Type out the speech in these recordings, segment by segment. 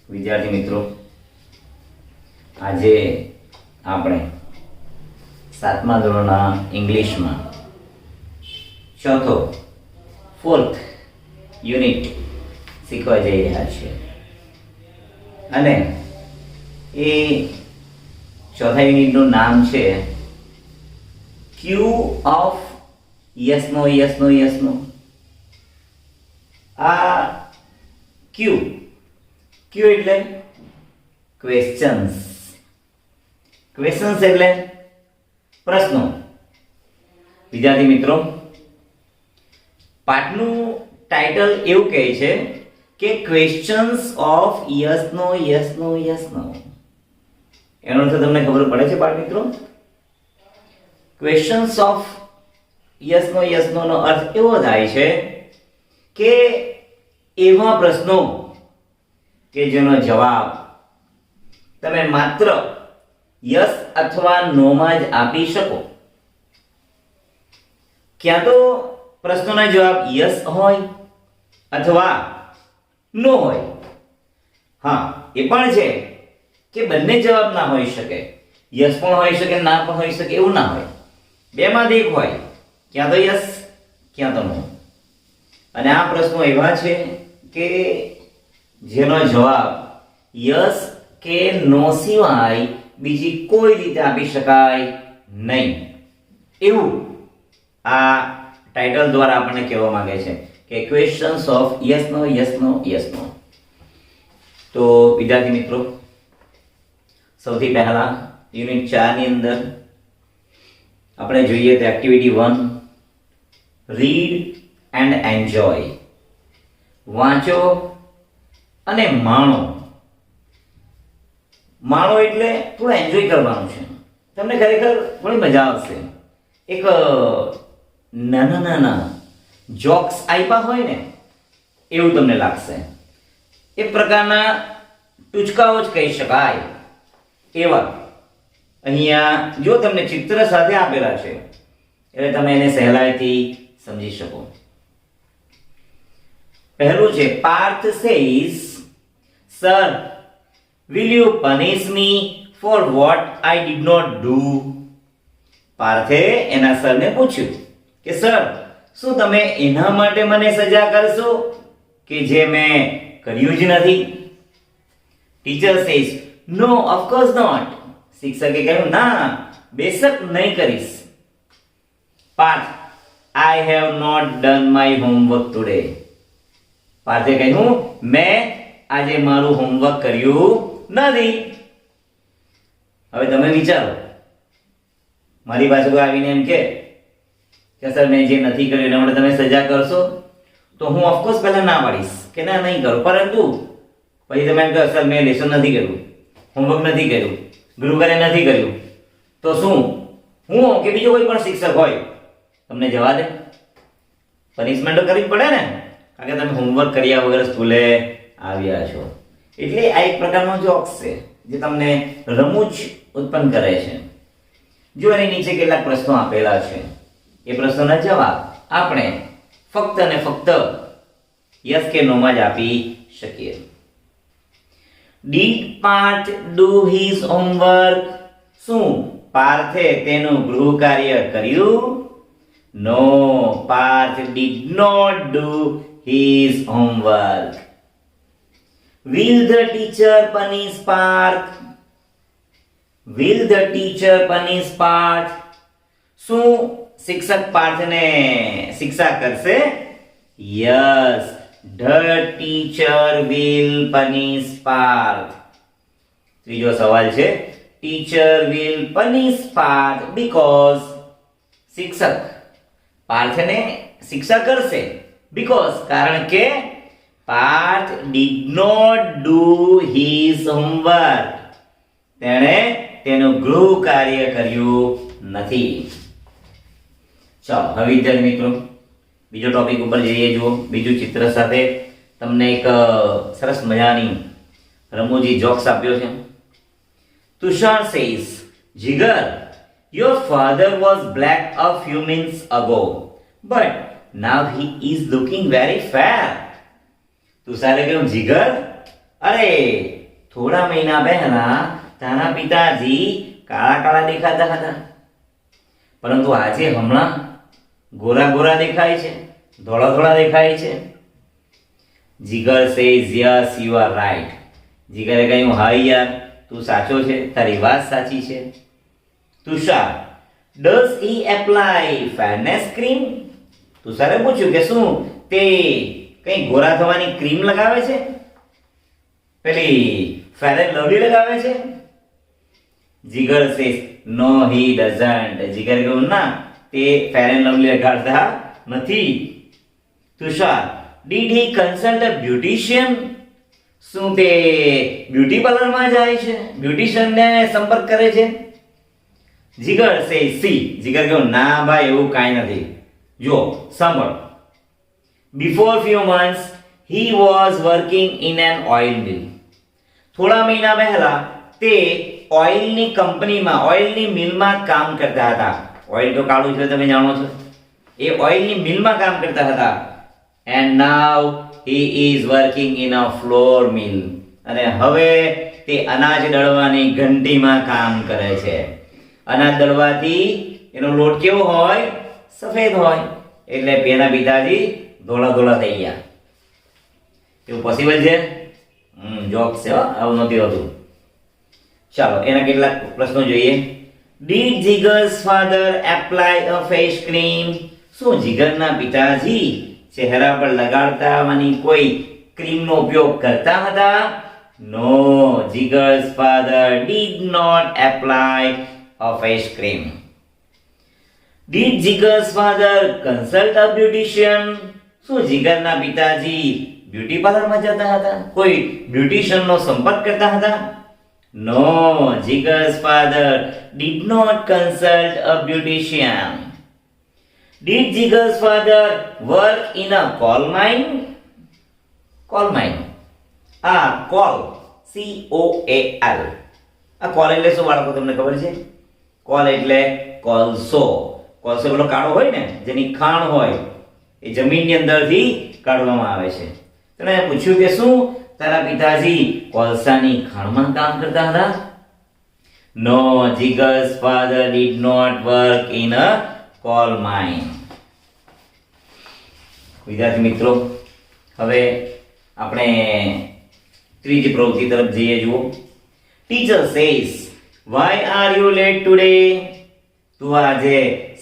વિદ્યાર્થી મિત્રો, આજે આપણે 7મા ધોરણના ઇંગ્લિશમાં ચોથો ફોર્થ યુનિટ શીખવા જઈ રહ્યા છીએ અને એ ચોથા યુનિટનું નામ છે Q of yes no yes no yes no. આ ક્યુ એટલે ક્વેશ્ચન્સ. ક્વેશ્ચન્સ એટલે પ્રશ્નો. વિદ્યાર્થી મિત્રો, પાઠનું ટાઇટલ એવું કહે છે કે questions of yes no yes no yes no. એનો અર્થ તમને ખબર પડે છે બાળ મિત્રો? ક્વેશ્ચન્સ ઓફ યસ નો નો અર્થ એવો થાય છે કે એવા પ્રશ્નો કે જેનો જવાબ તમે માત્ર યસ અથવા નો માં જ આપી શકો. ક્યાં તો પ્રશ્નોના જવાબ યસ હોય અથવા નો હોય. હા, એ પણ છે કે બંને જવાબ ના હોઈ શકે. યસ પણ હોઈ શકે, ના પણ હોઈ શકે, એવું ના હોય. બેમાંથી એક હોય, ક્યાં તો યસ ક્યાં તો નો. અને આ પ્રશ્નો એવા છે કે જેનો જવાબ યસ કે નો સિવાય બીજી કોઈ રીતે આપી શકાય નહીં. એવું આ ટાઇટલ દ્વારા આપણને કહેવા માંગે છે કે questions of yes no yes no yes no. તો વિદ્યાર્થી મિત્રો, સૌથી પહેલા યુનિટ 4 ની અંદર આપણે જોઈએ તો એક્ટિવિટી 1, રીડ એન્ડ એન્જોય. વાંચો અને માણો. માણો એટલે થોડું એન્જોય કરવાનું છે. તમને ખરેખર ઘણી મજા આવશે. એક નાના નાના જોક્સ આપ્યા હોય ને એવું તમને લાગશે. એક પ્રકારના ટૂચકાઓ જ કહી શકાય એવા અહીંયા જો તમને ચિત્ર સાથે આપેલા છે એટલે તમે એને સહેલાઈથી સમજી શકો. પહેલું છે, Parth says, sir, will you punish me for what I did not do? પાર્થે એના સરને પૂછ્યું કે સર, શું તમે એના માટે મને સજા કરશો કે જે મેં કર્યું જ નથી? Teacher says, no, of course not. શિક્ષકે કહ્યું, ના, બેશક નહીં કરીશ. Parth, I have not done my homework today. પાર્થે કહ્યું, મેં આજે મારું હોમવર્ક કર્યું નથી. હવે તમે વિચારો, મારી પાસે કોઈ આવીને એમ કે સર મેં જે નથી કર્યું એના માટે તમે સજા કરશો, તો હું ઓફકોર્સ પહેલા ના પાડીશ કે ના, નહીં કરું. પરંતુ પછી તમે એમ કહો સર મેં લેસન નથી કર્યું, હોમવર્ક નથી કર્યું, ગૃહકાર્ય નથી કર્યું, તો શું હું કે બીજો કોઈ પણ શિક્ષક હોય તમને જવા દે? પનિશમેન્ટ તો કરવી જ પડે ને, કારણ કે તમે હોમવર્ક કર્યા વગર સ્કૂલે આવ્યા છો. એટલે આ એક પ્રકારનો જોક્સ છે જે તમને રમૂજ ઉત્પન્ન કરે છે. જો એની નીચે કેટલાક પ્રશ્નો આપેલા છે, એ પ્રશ્નોના જવાબ આપણે ફક્ત અને ફક્ત યસ કે નો માં જ આપી શકીએ. Did Parth do his homework? શું પાર્થે તેનું ગૃહ કાર્ય કર્યું? No, Parth did not do his homework. Will the teacher punish Parth? Will the teacher punish Parth? શું શિક્ષક પાર્થને શિક્ષા કરશે? Yes, the teacher will punish Parth. ત્રીજો સવાલ છે, teacher will punish Parth because શિક્ષક પાર્થને શિક્ષા કરશે because કારણ કે Parth did not do his homework. તેણે તેનું ગૃહ કાર્ય કર્યું નથી. ચાલો હવે વિદ્યાર્થી મિત્રો, બીજો ટોપિક ઉપર જઈએ. જુઓ, બીજું ચિત્ર સાથે તમને એક સરસ મજાની રમૂજી જોક્સ આપ્યો છે. Tushar says, Jigar, your father was black a few minutes ago, but now he is looking very fair. તુષારે કહ્યું, જીગર, અરે થોડા મહિના પહેલા તારા પિતાજી કાળા કાળા દેખાતા હતા, પરંતુ આજે હમણાં ગોરા ગોરા દેખાય છે, ધોળા ધોળા દેખાય છે. Jigar says yes you are right. જીગરે કહ્યું, હા યાર, તું સાચો છે, તારી વાત સાચી છે. Tushar, does he apply fairness cream? તુષારે પૂછ્યું કે શું તે કઈ ગોરા થવાની ક્રીમ લગાવે છે, પેલી ફેર એન્ડ લવલી લગાવે છે? Jigar says no he doesn't. જીગર કહ્યું, ના, તે ફેર એન્ડ લવલી લગાડતા નથી. Tushar, did he consult a beautician? શું તે બ્યુટી પાર્લરમાં જાય છે, બ્યુટિશિયનને સંપર્ક કરે છે? જીગર સે સી. જીગર કહ્યું, ના ભાઈ, એવું કાંઈ નથી. જો સાંભળ, before few months he was working in an oil mill. થોડા મહિના પહેલા તે ઓઇલની કંપનીમાં, ઓઇલની મિલમાં કામ કરતા હતા. ઓઇલ તો કાળું છે, તમે જાણો છો. એ ઓઇલની મિલમાં કામ કરતા હતા. And now he is working in a flour mill. અને હવે તે અનાજ દળવાની ઘંટીમાં કામ કરે છે. અનાજ દળવાથી એનો લોટ કેવો હોય? સફેદ હોય. એટલે પેલા પિતાજી ધોળા ધોળા થઈ ગયા. એવું પોસિબલ છે? જોક છે, આવું નથી હોતું. ચાલો એના કેટલાક પ્રશ્નો જોઈએ. Did Jigar's father apply a face cream? શું જીગરના પિતાજી ચહેરા પર લગાડતાની કોઈ ક્રીમનો ઉપયોગ કરતા હતા? No, Jigar's father did not apply a face cream. Did Jigar's father consult a beautician? શું જીગરના પિતાજી બ્યુટી પાર્લરમાં જતા હતા, કોઈ બ્યુટિશિયનનો સંપર્ક કરતા હતા? No, Jigar's father did not consult a beautician. Did Jigar's father work in a coal mine? Coal mine. Coal. C-O-A-L. coal એટલે શું બાળકો, તમને ખબર છે? coal એટલે કોલસો. કોલસો પેલો કાળો હોય ને, જેની ખાણ હોય, એ જમીનની અંદરથી કાઢવામાં આવે છે. તને પૂછ્યું કે શું તારા પિતાજી કોલસાની ખાણમાં કામ કરતા હતા? No, Jigar's father did not work in a coal mine. વિદ્યાર્થી મિત્રો, હવે આપણે ત્રીજી પ્રવૃત્તિ તરફ જઈએ. જુઓ, teacher says, why are you late today? તું આજે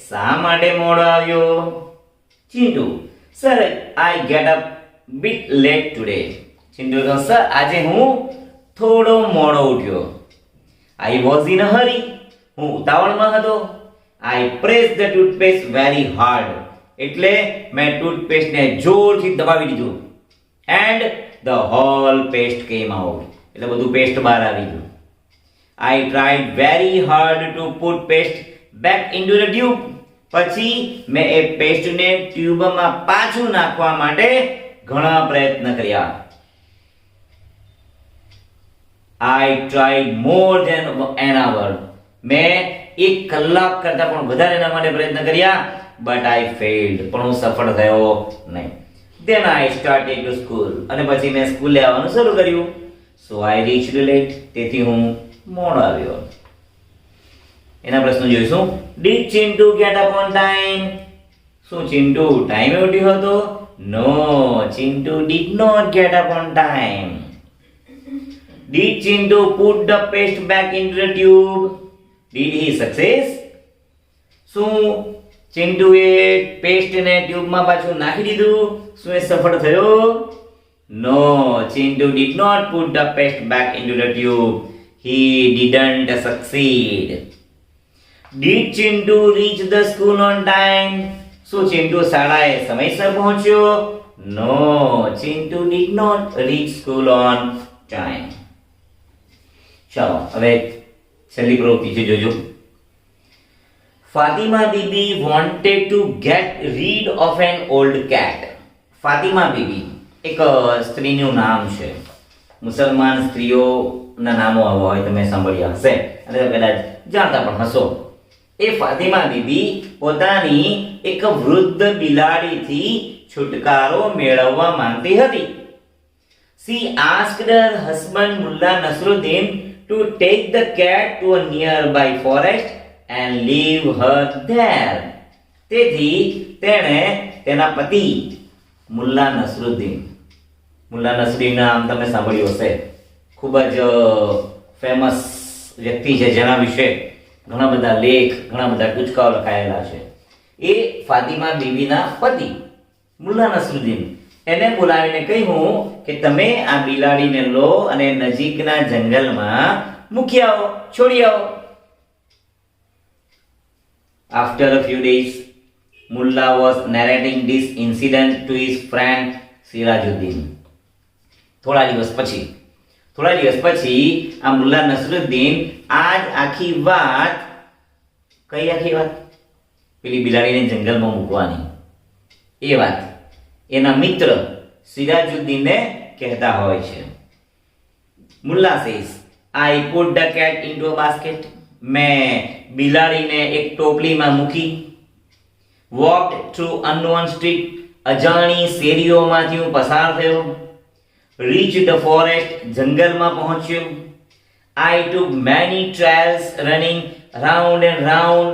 શા માટે મોડો આવ્યો? Chintu, sir I get up bit late today. Chintu કહે, સર આજે હું થોડો મોડો ઉઠ્યો. I was in a hurry. હું ઉતાવળમાં હતો. I pressed the toothpaste very hard. એટલે મેં ટૂથપેસ્ટને જોરથી દબાવી દીધું. And the whole paste came out. એટલે બધું પેસ્ટ બહાર આવી ગયું. I tried very hard to put paste back into the tube. પછી મેં એ પેસ્ટને ટ્યુબમાં પાછું નાખવા માટે ઘણા પ્રયત્ન કર્યા. I tried more than an hour. મેં 1 કલાક કરતા પણ વધારે એના માટે પ્રયત્ન કર્યા, but I failed. પણ હું સફળ થયો નહીં. Then I started to school. અને પછી મેં સ્કૂલે આવવાનું શરૂ કર્યું. So I reached late. તેથી હું મોડો આવ્યો. એના પ્રશ્નો જોઈશું. Did Chintu get up on time? શું ચિંટુ ટાઈમે ઉઠ્યો હતો? No, Chintu did not get up on time. Did Chintu put the paste back into the tube? Did he success? શું ચિંટુએ પેસ્ટને ટ્યુબમાં પાછું નાખી દીધું? શું એ સફળ થયો? No, Chintu did not put the paste back into the tube. He didn't succeed. Did Chintu reach the school on time? શું ચિંટુ શાળાએ સમયસર પહોંચ્યો? No, Chintu did not reach school on time. ચાલો હવે છેલ્લી પ્રવૃત્તિ છે, જોજો. Fatima Bibi wanted to get rid of an old cat. Fatima Bibi એક સ્ત્રીનું નામ છે. મુસલમાન સ્ત્રીઓના નામો આવા હોય, તમે સાંભળ્યા હશે અને કદાચ જાણતા પણ હશો. એ ફાતિમા બીબી પોતાની એક વૃદ્ધ બિલાડીથી છુટકારો મેળવવા માંગતી હતી. She asked her husband Mullah Nasruddin to take the cat to a nearby forest and leave her there. તેથી તેણે તેના પતિ મુલ્લા નસરુદ્દીન નામ તમે સાંભળ્યું હશે, ખૂબ જ ફેમસ વ્યક્તિ છે જેના વિશે ઘણા બધા લેખ, ઘણા બધા ટૂચકાઓ લખાયેલા છે. એ ફાતિમા બીવીના પતિ મુલ્લા નસરુદ્દીન એને બોલાવીને કહ્યું કે તમે આ બિલાડીને લો અને નજીકના જંગલમાં મૂકી આવો, છોડી આવો. After a few days, Mullah was narrating this incident to his friend Sirajuddin. થોડા દિવસ પછી આ મુલ્લા નસરુદ્દીન આજ આખી વાત, કઈ આખી વાત? પેલી બિલાડીને જંગલમાં મૂકવાની એ વાત એના મિત્ર સિરાજુદ્દીનને કહેતા હોય છે. Mulla says, I put the cat into a basket. મેં બિલાડીને એક ટોપલીમાં મૂકી. Walked through unknown street. અજાણી શેરીઓમાંથી હું પસાર થયો. Reached the forest. જંગલમાં પહોંચ્યો. I took many trials running round and round.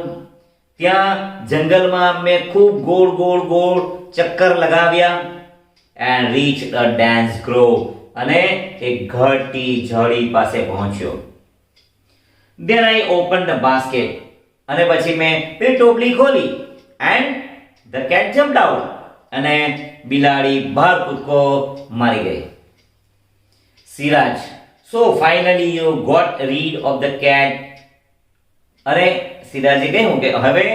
ત્યાં જંગલમાં મેં ખૂબ ગોળ ચક્કર લગાવ્યા. And reached a dense grove. અને એક ઘટી ઝાડી પાસે પહોંચ્યો. Then I opened the basket. અને પછી મેં પેલી ટોપલી ખોલી. And the cat jumped out. અને બિલાડી બહાર કૂદકો મારી ગઈ. Siraj, so finally you got rid of the cat. અરે સિરાજે કહ્યું કે હવે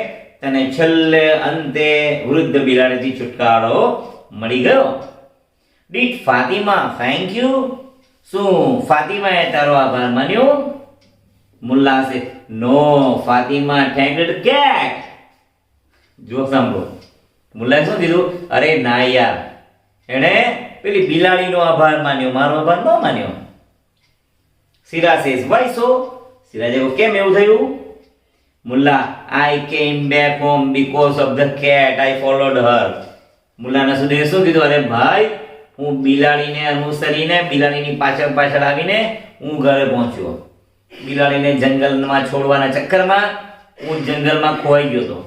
તને છેલ્લે અંતે વૃદ્ધ બિલાડીથી છુટકારો મળી ગયો. Did Fatima thank you? શું ફાતિમાએ તારો આભાર માન્યો? Mulla said, no, Fatima thanked the cat. જો સાંભળો, મુલ્લાએ શું કીધું? અરે ના યાર, એણે પેલી બિલાડીનો આભાર માન્યો, મારો આભાર ન માન્યો. Siraj says, why so? સિરાજે કહ્યું, કેમ એવું થયું? Mulla, I came back home because of the cat. I followed her. Mulla નસરુદ્દીને શું કીધું? અરે ભાઈ, હું બિલાડીને અનુસરીને બિલાડીની પાછળ આવીને હું ઘરે પહોંચ્યો. બિલાડીને જંગલમાં છોડવાના ચક્કરમાં હું જંગલમાં ખોવાઈ ગયો હતો.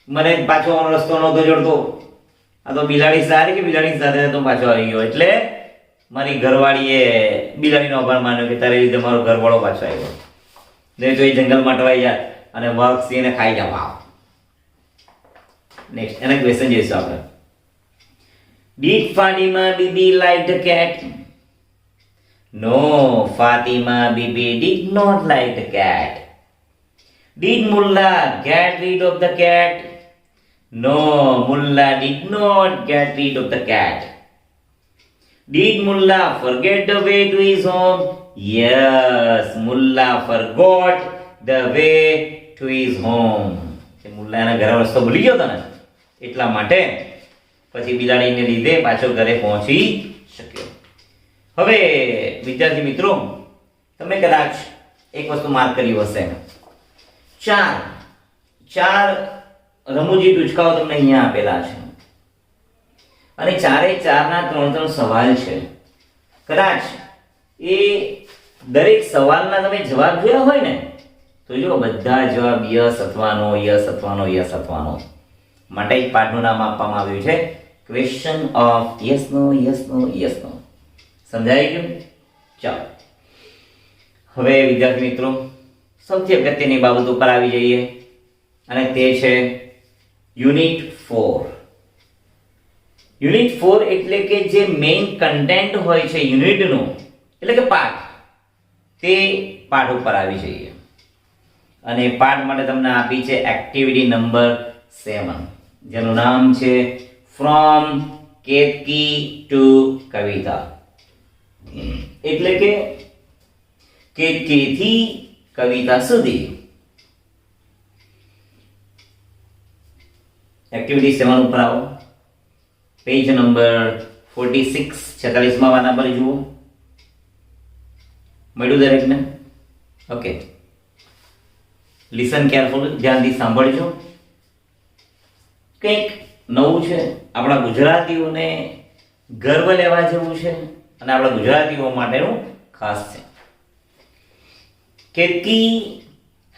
મને પાછો રસ્તો નહોતો જડતો. આ તો બિલાડી સારી કે બિલાડી સાથે તો પાછો આવી ગયો. એટલે મારી ઘરવાળીએ બિલાડીનો આભાર માન્યો કે તારી રીતે મારો ઘરવાળો પાછો આવ્યો. નહીં તો એ જંગલમાં ટવાઈ જાય અને વાઘ સિંહને ખાઈ જાય. નેક્સ્ટ એના ક્વેશ્ચન જોઈશું આપણે. Did Fatima Bibi like the cat? No, Fatima Bibi did not like the cat. Did Mullah get rid of the cat? No, Mullah did not get rid of the cat. Did Mullah forget the way to his home? Yes, Mullah forgot the way to his home. Mulla એના ઘરે રસ્તો ભૂલી ગયો હતો ને, એટલા માટે પછી બિલાડીને લીધે પાછો ઘરે પહોંચી શક્યો. હવે વિદ્યાર્થી મિત્રો, તમે કદાચ એક વસ્તુ માર્ક કરી હશે. ચાર રમૂજી ટૂચકાઓ તમને અહીંયા આપેલા છે અને ચારે ચારના ત્રણ સવાલ છે. કદાચ એ દરેક સવાલના તમે જવાબ જોયા હોય ને તો જો બધા જવાબ યસ અથવાનો માટે જ પાઠનું નામ આપવામાં આવ્યું છે ક્વેશ્ચન ઓફ યસ નો. સમજાઈ ગયું? ચાલો હવે વિદ્યાર્થી મિત્રો સૌથી અગત્યની બાબત ઉપર આવી જઈએ અને તે છે યુનિટ 4. યુનિટ 4 એટલે કે જે મેઇન કન્ટેન્ટ હોય છે યુનિટનું, એટલે કે પાઠ, તે પાઠ ઉપર આવી જઈએ. અને પાઠ માટે તમને આપી છે એક્ટિવિટી નંબર 7, જેનું નામ છે ફ્રોમ કેતકી ટુ કવિતા. એટલે કે કેતકીથી કવિતા સુધી. એક્ટિવિટી 7 ઉપર આવો. પેજ નંબર 46, 46માં વાના પર જુઓ. મળ્યું દરેકને? ઓકે, લિસન કેરફુલ, ધ્યાનથી સાંભળજો. કંઈક નવું છે, આપણા ગુજરાતીઓને ગર્વ લેવા જેવું છે અને આપણા ગુજરાતીઓ માટેનું ખાસ છે. Ketaki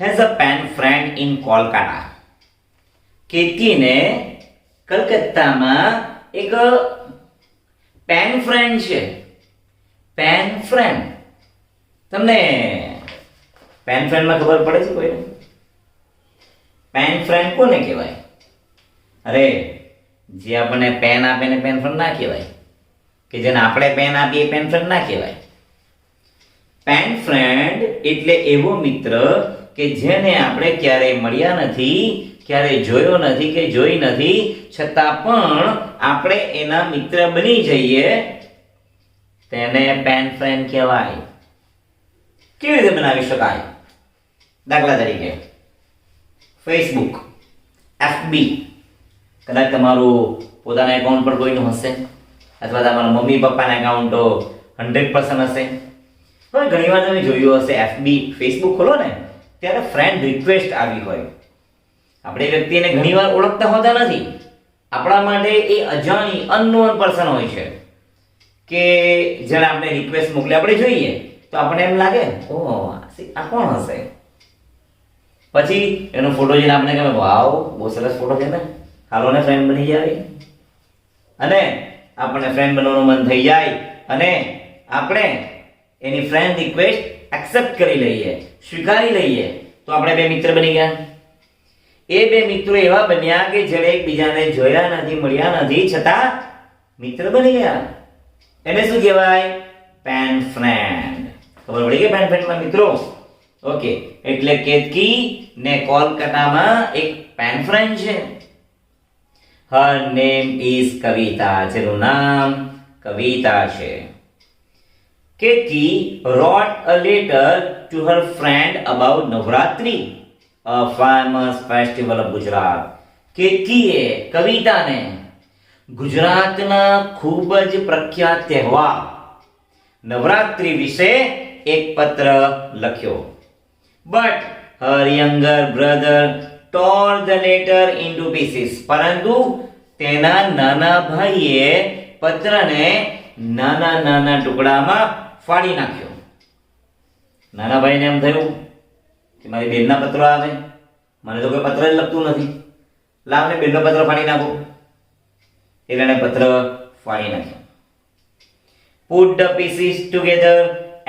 has a pen friend in Kolkata. કેતકીને કલકત્તામાં એક પેન ફ્રેન્ડ છે. Pen friend. તમને પેન ફ્રેન્ડમાં ખબર પડે છે કોઈને? પેન ફ્રેન્ડ કોને કહેવાય? અરે જે આપણને પેન આપે ને પેન ફ્રેન્ડ ના કહેવાય, કે જેને આપણે પેન આપીએ પેન ફ્રેન્ડ ના કહેવાય. પેન ફ્રેન્ડ એટલે એવો મિત્ર કે જેને આપણે ક્યારેય મળ્યા નથી, ક્યારેય જોયો નથી કે જોઈ નથી, છતાં પણ આપણે એના મિત્ર બની જઈએ, તેને પેન ફ્રેન્ડ કહેવાય. કેવી રીતે બનાવી શકાય? દાખલા તરીકે ફેસબુક, એફબી, કદાચ તમારું પોતાના એકાઉન્ટ પર કોઈનું હશે, અથવા તમારા મમ્મી પપ્પાના એકાઉન્ટો 100% હશે. હવે ઘણીવાર તમે જોયું હશે એફબી, ફેસબુક ખોલો ને ત્યારે ફ્રેન્ડ રિક્વેસ્ટ આવી હોય. આપણે વ્યક્તિને ઘણીવાર ઓળખતા હોતા નથી. આપણા માટે એ અજાણી અનનોન પર્સન હોય છે કે જેને આપણે રિક્વેસ્ટ મોકલી આપણે જોઈએ તો આપણને એમ લાગે ઓહ આ કોણ હશે. પછી એનો ફોટો જોઈને આપણે કહે વાવ બહુ સરસ ફોટો છે ને, હાલો ને ફ્રેન્ડ બની જાય. અને આપણને ફ્રેન્ડ બનવાનું મન થઈ જાય અને આપણે એની ફ્રેન્ડ રિક્વેસ્ટ એક્સેપ્ટ કરી લઈએ, સ્વીકારી લઈએ, તો આપણે બે મિત્ર બની ગયા. એ બે મિત્રો એવા બન્યા કે જેણે એકબીજાને જોયા નથી, મળ્યા નથી, છતાં મિત્ર બની ગયા. એને શું કહેવાય? Pen friend. ખબર પડી કે પેન ફ્રેન્ડમાં મિત્રો? ઓકે, એટલે કેતકી ને કોલકાતામાં એક પેન ફ્રેન્ડ છે. હર નેમ ઇઝ કવિતા. જેનું નામ કવિતા છે. Ketki wrote a letter to her friend about Navratri, a famous festival of Gujarat. કેતકીએ કવિતાને ગુજરાતના ખૂબ જ પ્રખ્યાત તહેવાર નવરાત્રી વિશે એક પત્ર લખ્યો. But her younger brother tore the letter into pieces. પરંતુ તેના નાના ભાઈએ પત્રને નાના નાના ટુકડામાં ફાડી નાખ્યો. નાના ભાઈને એમ થયું કે મારી બેનના પત્ર આવે, મને તો કોઈ પત્ર જ લખતું નથી, લાવને બેનનો પત્ર ફાડી નાખો. એટલે એણે પત્ર ફાડી નાખ્યો. Put the pieces together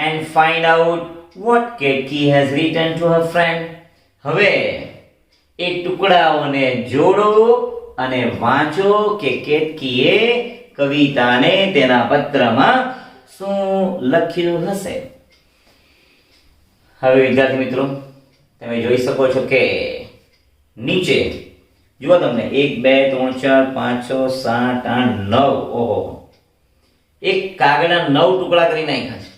and find out what Ketki has written to her friend. હવે એ ટુકડાઓને જોડો અને વાંચો કે કેતકીએ કવિતાને તેના પત્રમાં શું લખ્યું હશે. હવે વિદ્યાર્થી મિત્રો તમે જોઈ શકો છો કે નીચે જુઓ તમને 1 2 3 4 5 6 7 8 9 ઓહો એક કાગળના 9 ટુકડા કરી નાખ્યા છે.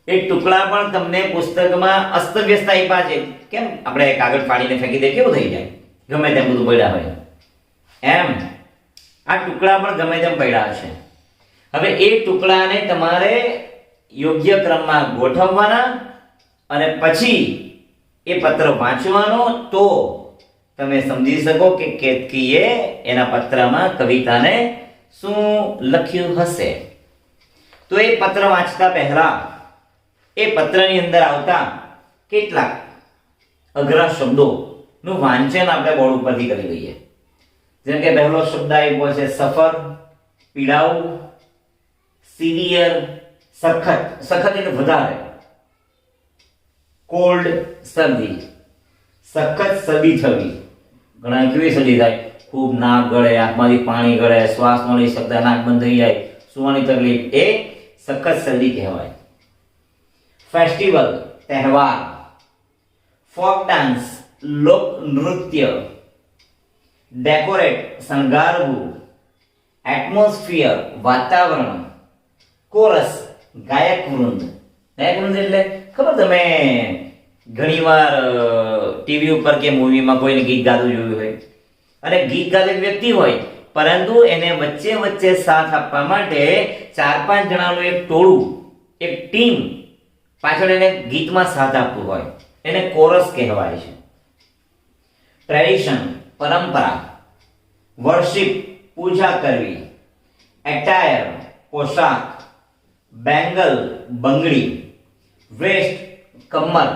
એ ટુકડા પણ તમને પુસ્તકમાં અસ્તવ્યસ્ત આપ્યા છે. કેમ આપણે કાગળ ફાડીને ફેંકી દે કેવું થઈ જાય, ગમે તેમ બધું પડ્યા હોય એમ આ ટુકડા પણ ગમે તેમ પડ્યા છે. હવે એ ટુકડાને તમારે યોગ્ય ક્રમમાં ગોઠવવાના અને પછી એ પત્ર વાંચવાનો, તો તમે સમજી શકો કે કેતકીએ એના પત્રમાં કવિતાને શું લખ્યું હશે. તો એ પત્ર વાંચતા પહેલા એ પત્રની અંદર આવતા કેટલાક અઘરા શબ્દોનું વાંચન આપણે બોર્ડ ઉપરથી કરી લઈએ. જેમ કે પહેલો શબ્દ આવ્યો છે સફર, પીડાવું, સિવિયર, સખત, સખત એટલે વધારે, કોલ્ડ શરદી, સખત શરદી થવી, ઘણા કેવી શરદી થાય, ખૂબ નાક ગળે, આંખમાંથી પાણી ગળે, શ્વાસ ન લઈ શકતા, નાક બંધ થઈ જાય, સુવાની તકલીફ, એ સખત શરદી કહેવાય. ફેસ્ટિવલ તહેવાર, ફોક ડાન્સ લોક નૃત્ય, ડેકોરેટ શણગારવું, એટમોસ્ફિયર વાતાવરણ, કોરસ ગાયક વૃંદ. ગાયક વૃંદ એટલે ખબર, તમે ઘણીવાર ટીવી ઉપર કે મૂવીમાં કોઈને ગીત ગાતું જોયું હોય અને ગીત ગાતો વ્યક્તિ હોય, પરંતુ એને વચ્ચે વચ્ચે સાથ આપવા માટે 4-5 જણાનું એક ટોળું, એક ટીમ પાછળ એને ગીતમાં સાથ આપતું હોય, એને કોરસ કહેવાય છે. ટ્રેડિશન પરંપરા, વર્શિપ પૂજા કરવી, એટાયર પોશાક, બેંગલ બંગડી, વેસ્ટ કમર,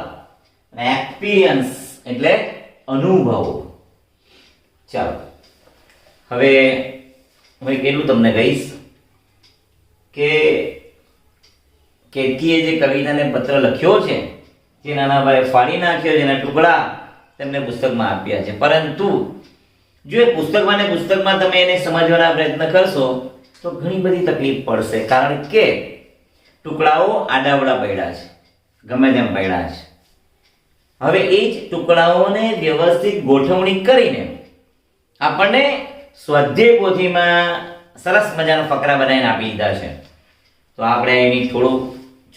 અને એક્સપિરિયન્સ એટલે અનુભવ. ચાલો હવે હું કેટલું તમને કહીશ કે કેતકીએ જે કવિતાને પત્ર લખ્યો છે, જે નાના ભાઈ ફાડી નાખ્યો, જેના ટુકડા તેમને પુસ્તકમાં આપ્યા છે. પરંતુ જો એ પુસ્તકમાં તમે એને સમજવાના પ્રયત્ન કરશો તો ઘણી બધી તકલીફ પડશે, કારણ કે ટુકડાઓ આડાવડા પડ્યા છે, ગમે તેમ પડ્યા છે. હવે એ જ ટુકડાઓને વ્યવસ્થિત ગોઠવણી કરીને આપણને સ્વાધ્યાય પોથીમાં સરસ મજાનો ફકરા બનાવીને આપી દીધા છે. તો આપણે એની થોડું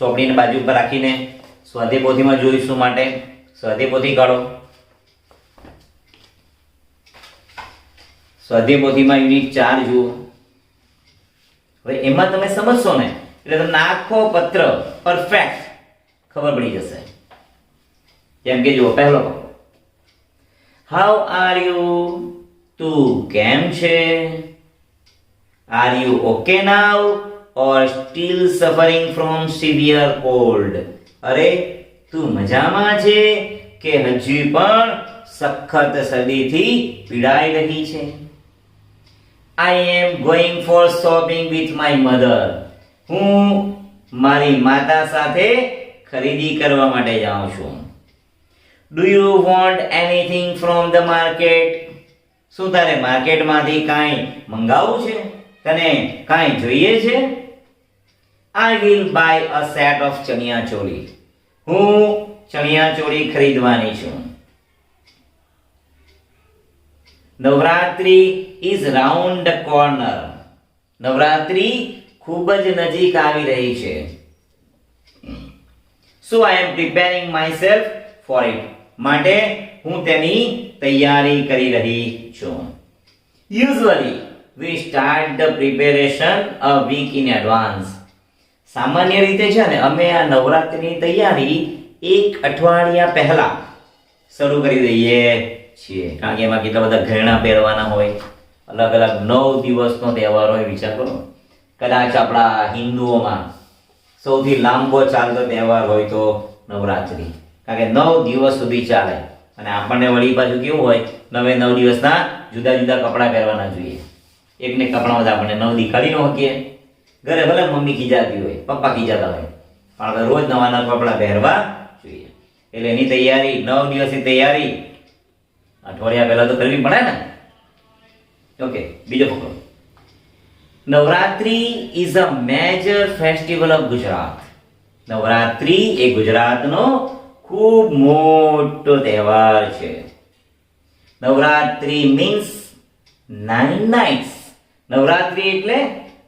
ચોપડીને બાજુ પર રાખીને સ્વાધ્યાય પોથીમાં જોઈશું. માટે સ્વાધ્યાય પોથી કાઢો. સ્વાધ્યાય પોથીમાં યુનિટ 4 જુઓ. હવે એમાં તમે સમજશો ને એટલે તમને આખો પત્ર પરફેક્ટ ખબર પડી જશે. જેમ કે જુઓ, પહેલો હાઉ આર યુ, તું કેમ છે? Are you okay now or steel suffering from severe cold? અરે તું મજામાં છે કે હજી પણ સખત શરદીથી પીડાઈ રહી છે? I am going for shopping with my mother. હું મારી માતા સાથે ખરીદી કરવા માટે જાઉં છું. Do you want anything from the market? શું તારે માર્કેટમાંથી કાંઈ મંગાવવું છે? તને કાંઈ જોઈએ છે? I will buy a set of chaniya choli. હું ચણિયા ચોળી ખરીદવાની છું. Navratri is round the corner. Navratri ખૂબ જ નજીક આવી રહી છે. So I am preparing myself for it. માટે હું તેની તૈયારી કરી રહી છું. Usually we start the preparation a week in advance. સામાન્ય રીતે છે ને અમે આ નવરાત્રીની તૈયારી એક અઠવાડિયા પહેલા શરૂ કરી દઈએ છીએ, કારણ કે એમાં કેટલા બધા ઘરેણાં પહેરવાના હોય, અલગ અલગ 9 દિવસનો તહેવાર હોય. વિચાર કરો, કદાચ આપણા હિન્દુઓમાં સૌથી લાંબો ચાલતો તહેવાર હોય તો નવરાત્રી, કારણ કે 9 દિવસ સુધી ચાલે. અને આપણને વળી પાછું કેવું હોય, 9 દિવસના જુદા જુદા કપડાં પહેરવાના જોઈએ. એકને કપડામાં આપણને 9 દી કાઢી ન શકીએ. ઘરે ભલે મમ્મી ખીજાતી હોય, પપ્પા ખીજાતા હોય, પણ આપણે રોજ નવા નવા કપડાં પહેરવા જોઈએ. એટલે એની તૈયારી, 9 દિવસની તૈયારી અઠવાડિયા પહેલા તો કરવી પડે ને. ઓકે, બીજો પકડો. Navratri is a major festival of Gujarat. Navratri એ ગુજરાતનો ખૂબ મોટો તહેવાર છે. Navratri means 9 nights. નવરાત્રી એટલે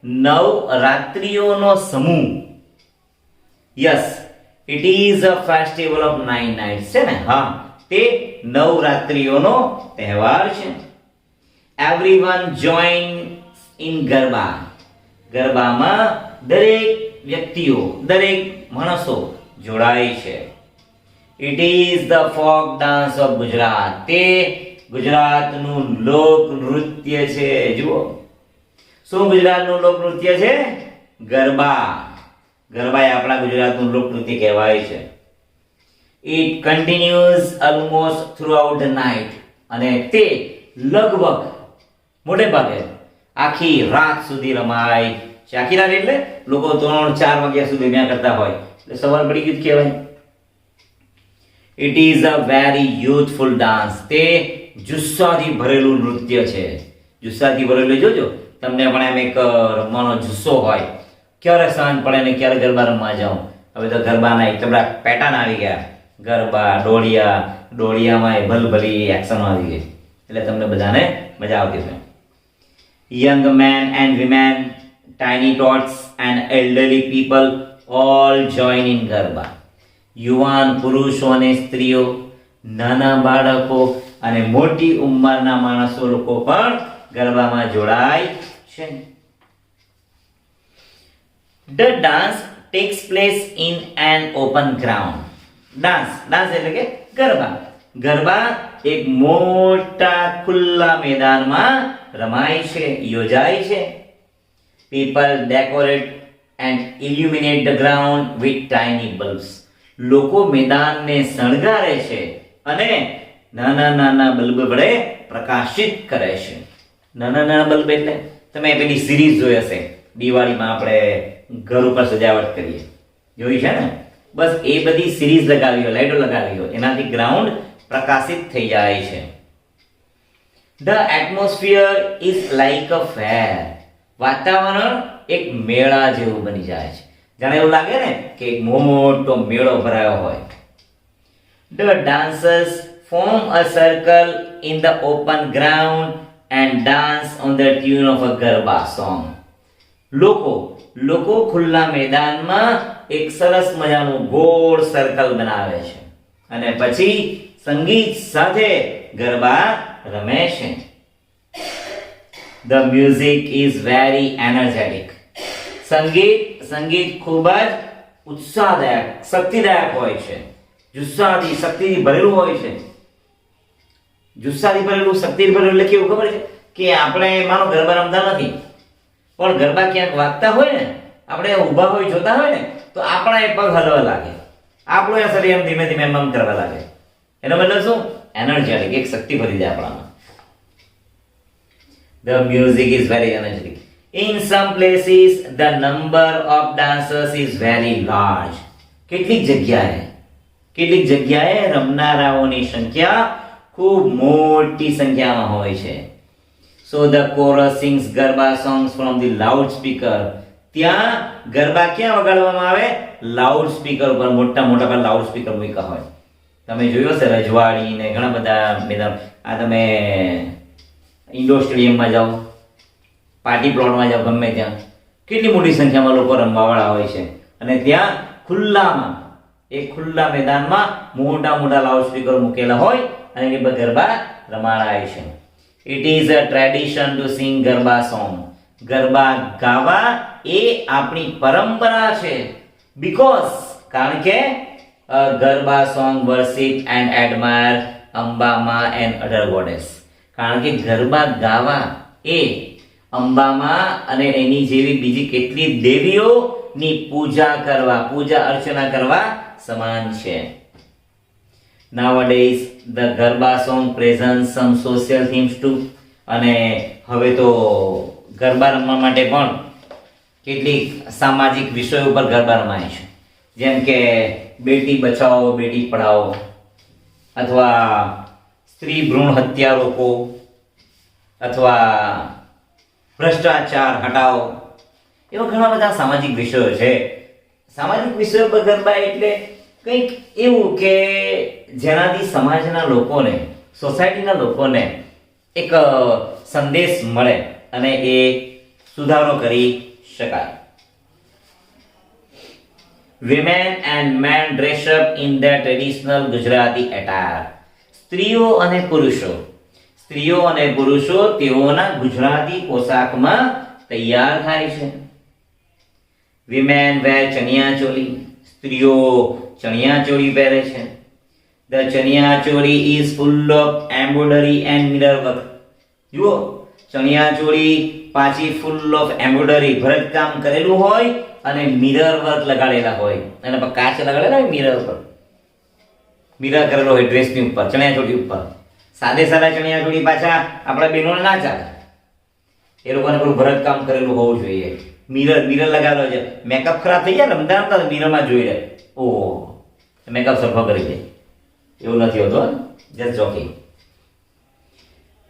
9 રાત્રિઓનો સમૂહ. Yes, it is a festival of 9 nights છે ને. હા, તે 9 રાત્રિઓનો તહેવાર છે. Everyone join in garba. ગરબામાં દરેક વ્યક્તિઓ, દરેક માણસો જોડાય છે. It is the folk dance of Gujarat. તે ગુજરાતનું લોક નૃત્ય છે. જુઓ, શું ગુજરાતનું લોક નૃત્ય છે? ગરબા. ગરબા એ આપણા ગુજરાતનું લોક નૃત્ય કહેવાય છે. It continues almost throughout the night. અને તે લગભગ મોટે ભાગે આખી રાત સુધી રમાય છે. આખી રાત એટલે લોકો 3-4 વાગ્યા સુધી ત્યાં કરતા હોય, એટલે સવાર પડી ગયું કહેવાય. It is a very યુથફુલ dance. તે જુસ્સાથી ભરેલું નૃત્ય છે. જુસ્સાથી ભરેલું. જોજો, તમને પણ એમ એક રમવાનો જુસ્સો હોય, ક્યારે સાંજ પડે ને ક્યારે ગરબા રમવા જાઉં. હવે તો ગરબાના એટલા પેટર્ન આવી ગયા. ગરબા, ડોળિયા, ડોળિયામાં ભલભલી એક્શન આવી ગઈ, એટલે તમને બધાને મજા આવતી હોય. Young men and women, tiny tots and elderly people all join in garba. યુવાન પુરુષો અને સ્ત્રીઓ, નાના બાળકો અને મોટી ઉંમરના માણસો લોકો પણ ગરબામાં જોડાય છે. The dance takes place in an open ground. Dance એટલે કે ગરબા. ગરબા એક મોટા ખુલ્લા મેદાનમાં રમાય છે, યોજાય છે. People decorate and illuminate the ground with tiny bulbs. લોકો મેદાનને શણગારે છે અને નાના નાના બલ્બ વડે પ્રકાશિત કરે છે. નાના નાના બલ્બ એટલે તમે પેલી સિરીઝ જોઈ હશે, દિવાળીમાં આપણે ઘર ઉપર સજાવટ કરીએ, જોઈ છે ને? બસ એ બધી સિરીઝ લગાવી હોય, લાઈટો લગાવી હોય, એનાથી ગ્રાઉન્ડ પ્રકાશિત થઈ જાય છે. The atmosphere is like a fair. વાતાવરણ એક મેળા જેવું બની જાય છે. જાણે એવું લાગે ને કે એક મોટો મેળો ભરાયો હોય. The dancers form a circle in the open ground and dance on the tune of a garba song. લોકો ખુલ્લા મેદાનમાં એક સરસ મજાનું ગોળ સર્કલ બનાવે છે અને પછી સંગીત સાથે ગરબા રમે છે. The music is very energetic. સંગીત ખૂબ જ ઉત્સાહદાયક, શક્તિદાયક હોય છે. જુસ્સાથી, શક્તિથી ભરેલું હોય છે. જુસ્સાથી ભરેલું, શક્તિથી ભરેલું એટલે કેવું ખબર છે કે આપણે માનો ગરબા રમતા નથી, પણ ગરબા ક્યાંક વાગતા હોય ને, આપણે ઊભા હોય જોતા હોય ને, તો આપણા એ પગ હલવા લાગે, આપણું એ શરીર એમ ધીમે ધીમે એમ કરવા લાગે. એનો મતલબ શું? એનર્જેટિક, એક શક્તિ ભરી જાય આપણામાં. The music is very energetic. In some places the number of dancers is very large. કેટલીક જગ્યાએ રમનારાઓની સંખ્યા ખૂબ મોટી સંખ્યામાં હોય છે. So the chorus sings garba songs from the loudspeaker. ત્યાં ગરબા ક્યાં વગાડવામાં આવે? લાઉડ સ્પીકર ઉપર, મોટા પર લાઉડ સ્પીકર મૂક્યા હોય. તમે જોયું હશે રજવાડી ને ઘણા બધા મેદાન, આ તમે ઇન્ડોર સ્ટેડિયમમાં જાઓ, પાર્ટી પ્લોટમાં જાઓ, ગમે ત્યાં કેટલી મોટી સંખ્યામાં લોકો રમવાવાળા હોય છે અને ત્યાં ખુલ્લામાં, એક ખુલ્લા મેદાનમાં મોટા લાઉડ સ્પીકર મૂકેલા હોય અને એની પર ગરબા રમાડાય છે. It is a tradition to sing garba song. Garba ગાવા એ આપણી પરંપરા છે. કારણ કે garba song worship and admire અંબામાં and other goddess. કારણ કે ગરબા ગાવા એ અંબામાં અને એની જેવી બીજી કેટલી દેવીઓની પૂજા અર્ચના કરવા સમાન છે. Nowadays the garba song presents some social themes too. અને હવે તો ગરબા રમવા માટે પણ કેટલીક સામાજિક વિષયો ઉપર ગરબા રમાય છે, જેમ કે બેટી બચાવો બેટી પઢાઓ, અથવા સ્ત્રી ભ્રૂણ હત્યા રોકો, અથવા ભ્રષ્ટાચાર હટાવો. એવા ઘણા બધા સામાજિક વિષયો છે. સામાજિક વિષયો પર ગરબા એટલે કંઈક એવું કે જેનાથી સમાજના લોકોને, સોસાયટીના લોકોને એક સંદેશ મળે અને એ સુધારો કરી શકાય. Women and men dress up in their traditional Gujarati attire. સ્ત્રીઓ અને પુરુષો તેઓના ગુજરાતી પોશાકમાં તૈયાર થાય છે. Women wear ચણિયા ચોલી. સ્ત્રીઓ ચણિયા ચોળી પહેરે છે. The chaniya choli is full of embroidery and mirror work. જુઓ, ચણિયા ચોળી પાછી ફૂલ ઓફ એમ્બ્રોઇડરી, ભરતકામ કરેલું હોય અને મિરર વર્ક લગાડેલા હોય, અને કાચ લગાડેલા હોય મિરર પર, મિરર કરેલો હોય ડ્રેસની ઉપર, ચણિયાચોળી ઉપર. સાદા ચણિયાચોળી પાછા આપણા બહેનોને ના ચાલે, એ લોકોને પેલું ભરતકામ કરેલું હોવું જોઈએ. મિરર લગાવેલો છે, મેકઅપ ખરાબ થઈ જાય, રમતા મિરરમાં જોઈ લે, ઓહો મેકઅપ સરખો કરી દે, એવું નથી હોતું. Just joking.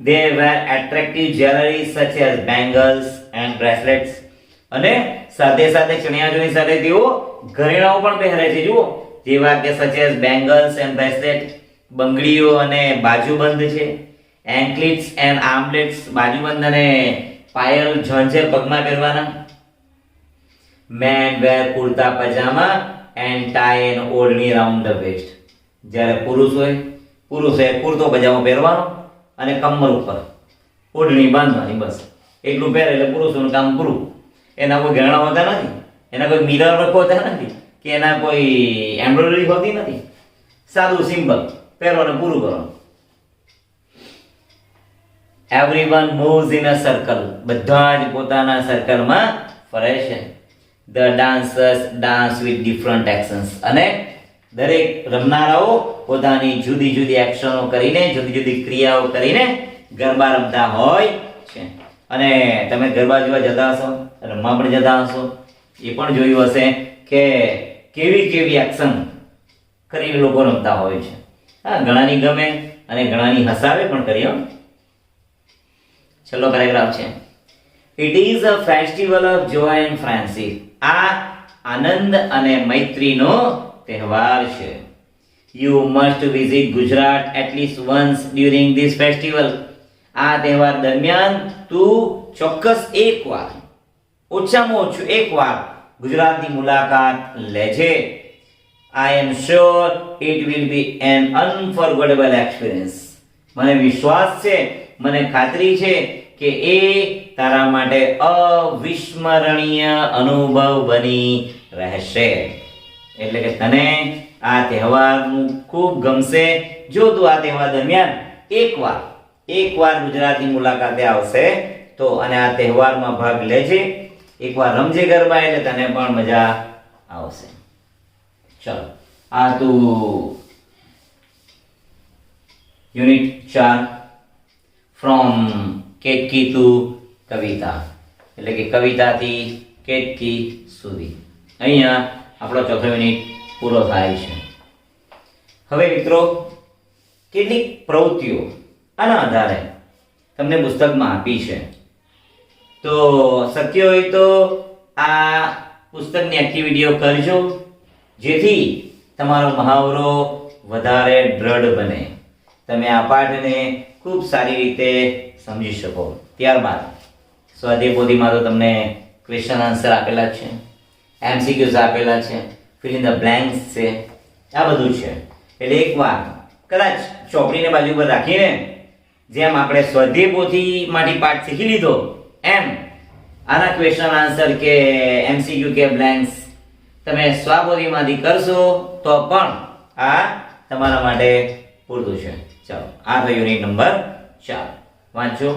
They wear attractive jewelry such as bangles and bracelets. અને સાથે ચણિયાચોળી સાથે તેઓ ઘરેણાઓ પણ પહેરે છે. જુઓ, જેવા કે such as bangles and bracelet, બંગડીઓ અને બાજુબંધ છે. anklets and armlets, બાજુબંધ અને પાયલ, ઝંઝેર પગમાં પહેરવાના. men wear kurta pajama and tie an oldni round the waist. જ્યારે પુરુષોએ કુર્તો પજામો પહેરવાનો અને કમર ઉપર ઓઢણી બાંધવાની, બસ એટલું પહેરે એટલે પુરુષોનું કામ પૂરું. એના કોઈ ગહેણા હોતા નથી, એના કોઈ મિરર વર્ક હોતા નથી, કે એના કોઈ એમ્બ્રોઇડરી હોતી નથી. સાદું સિમ્પલ પહેરો અને પૂરું કરો. Everyone moves in a circle. બધા જ પોતાના સર્કલમાં ફરે છે. The dancers dance with different actions. અને દરેક રમનારાઓ પોતાની જુદી જુદી એક્શનો કરીને, જુદી જુદી ક્રિયાઓ કરીને ગરબા રમતા હોય છે. અને તમે ગરબા જોવા જતા હશો, રમવા પણ જતા હશો, એ પણ જોયું હશે કે કેવી કેવી એક્શન કરીને લોકો રમતા હોય છે. હા, ઘણાની ગમે અને ઘણાની હસાવે પણ કરી. છેલ્લો પેરેગ્રાફ છે. It is a festival of joy and friendship. આ આનંદ અને મૈત્રીનો તહેવાર છે. You must visit Gujarat at least once during this festival. આ તહેવાર દરમિયાન તું ચોક્કસ એકવાર, ઓછામાં ઓછું એકવાર ગુજરાતની મુલાકાત લેજે. I am sure it will be an unforgettable experience. મને વિશ્વાસ છે, મને ખાતરી છે કે એ તારા માટે અવિસ્મરણીય અનુભવ બની રહેશે. એટલે કે તને આ તહેવારનું ખૂબ ગમશે જો તું આ તહેવાર દરમિયાન એકવાર ગુજરાતની મુલાકાતે આવશે તો, અને આ તહેવારમાં ભાગ લેજે, એકવાર રમજે ગરબા, એટલે તને પણ મજા આવશે. ચલો, આ તું યુનિટ 4 ફ્રોમ કેતકી ટુ કવિતા, એટલે કે કવિતાથી કેતકી સુધી. અહીંયા આપણો ચોથો યુનિટ પૂરો થાય છે. હવે મિત્રો, કેટલીક પ્રવૃત્તિઓ આના આધારે તમને પુસ્તકમાં આપી છે, તો શક્ય હોય તો આ પુસ્તકની એક્ટિવિટીઓ કરજો, જેથી તમારો મહાવરો વધારે દ્રઢ બને, તમે આ પાઠને ખૂબ સારી રીતે સમજી શકો. ત્યારબાદ સ્વાધ્યાય પોથીમાં તો તમને ક્વેશ્ચન આન્સર આપેલા છે, MCQs આપેલા છે, ફિલ ઇન ધ બ્લેન્ક્સ છે, આ બધું છે. એટલે એકવાર કદાચ ચોપડીને બાજુ પર રાખીને, જેમ આપણે સ્વાધ્યાય પોથીમાંથી પાઠ શીખી લીધો એમ આના ક્વેશ્ચન આન્સર કે MCQ કે બ્લેન્ક્સ તમે સ્વાપોથીમાંથી કરશો તો પણ આ તમારા માટે પૂરતું છે. ચાલો, આ તો યુનિટ નંબર 4 વાંચો.